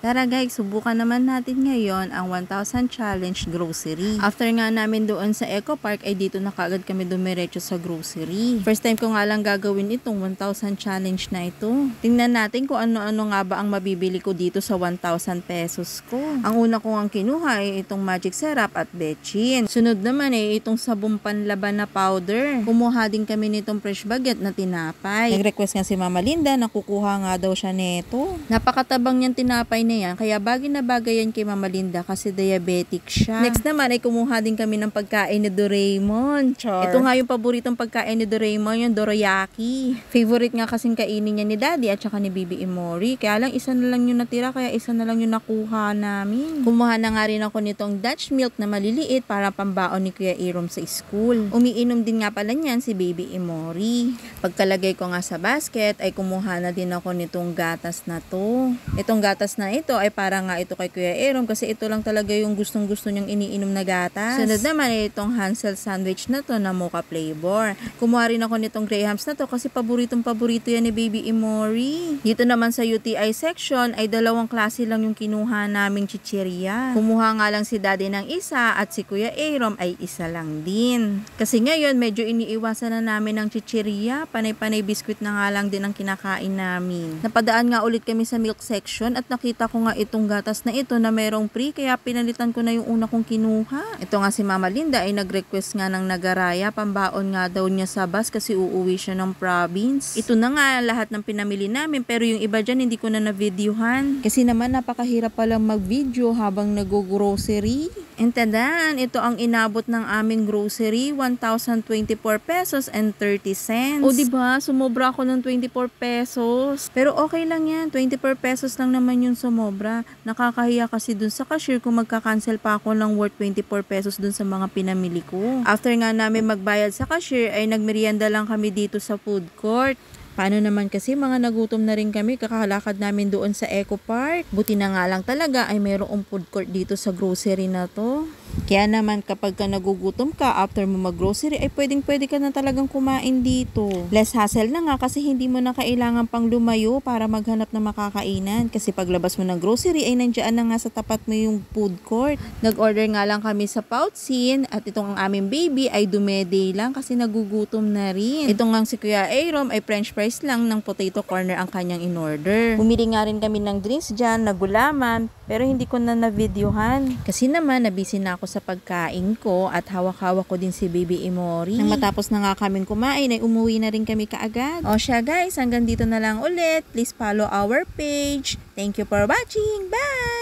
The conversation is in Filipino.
Tara guys, subukan naman natin ngayon ang 1,000 challenge grocery. After nga namin doon sa Eco Park ay dito na kaagad kami dumiretso sa grocery. First time ko nga lang gagawin itong 1,000 challenge na ito. Tingnan natin kung ano-ano nga ba ang mabibili ko dito sa 1,000 pesos ko. Ang una ko ang kinuha ay itong magic syrup at betchin. Sunod naman ay itong sabong panlaban na powder. Kumuha din kami nitong fresh baguette na tinapay. Nag-request nga si Mama Linda na kukuha nga daw siya nito. Napakatabang niyang tinapay na yan, kaya bagay na bagay yan kay Mama Linda kasi diabetic siya. Next naman ay kumuha din kami ng pagkain ni Doraemon. Char. Ito nga yung paboritong pagkain ni Doraemon, yung Dorayaki. Favorite nga kasing kainin niya ni Daddy at saka ni Bibi Imori. Kaya lang isa na lang yung natira, kaya isa na lang yung nakuha namin. Kumuha na nga rin ako nitong Dutch milk na maliliit para pambaon ni Kuya Irom sa school. Umiinom din nga pala niyan si Baby Imori. Pagkalagay ko nga sa basket ay kumuha na din ako nitong gatas na to. Itong gatas na ito ay para nga ito kay Kuya Irom kasi ito lang talaga yung gustong-gusto niyang iniinom na gatas. Sunod naman ay itong Hansel sandwich na to na mocha flavor. Kumuha rin ako nitong Grahams na to kasi paborito yan ni Baby Imori. Dito naman sa UTI section ay dalawang klase lang yung kinuha naming chichirya. Kumuha nga lang si Daddy ng isa at si Kuya Irom ay isa lang din. Kasi ngayon medyo iniiwasan na namin ng chichirya. Panay-panay biskwit na nga lang din ang kinakain namin. Napadaan nga ulit kami sa milk section at nakita ko nga itong gatas na ito na mayroong free kaya pinalitan ko na yung una kong kinuha. Ito nga si Mama Linda ay nag-request nga ng nagaraya, pambaon nga daw niya sa bus kasi uuwi siya ng province. Ito na nga lahat ng pinamili namin pero yung iba dyan hindi ko na na-videohan. Kasi naman napakahirap palang mag-video habang nag-grocery. And tadan, ito ang inabot ng aming grocery, 1,024 pesos and 30 cents. O diba, sumobra ako ng 24 pesos. Pero okay lang yan, 24 pesos lang naman yung sumobra. Nakakahiya kasi dun sa cashier kung magka-cancel pa ako ng worth 24 pesos dun sa mga pinamili ko. After nga namin magbayad sa cashier ay nagmerienda lang kami dito sa food court. Paano naman kasi mga nagutom na rin kami kakalakad namin doon sa Eco Park. Buti na nga lang talaga ay mayroong food court dito sa grocery na to. Kaya naman kapag ka nagugutom ka after mo mag-grocery ay pwedeng-pwede ka na talagang kumain dito. Less hassle na nga kasi hindi mo na kailangan pang lumayo para maghanap ng makakainan. Kasi paglabas mo ng grocery ay nandiyan na nga sa tapat mo yung food court. Nag-order nga lang kami sa Poutine at itong ang aming baby ay dumede lang kasi nagugutom na rin. Itong ang si Kuya Irom ay french fries lang ng potato corner ang kanyang in-order. Bumili nga rin kami ng drinks dyan na gulaman pero hindi ko na na-videohan. Kasi naman nabisi na ako sa pagkain ko at hawak-hawak ko din si Baby Imori. Nang matapos na nga kaming kumain ay umuwi na rin kami kaagad. O siya guys, hanggang dito na lang ulit. Please follow our page. Thank you for watching. Bye!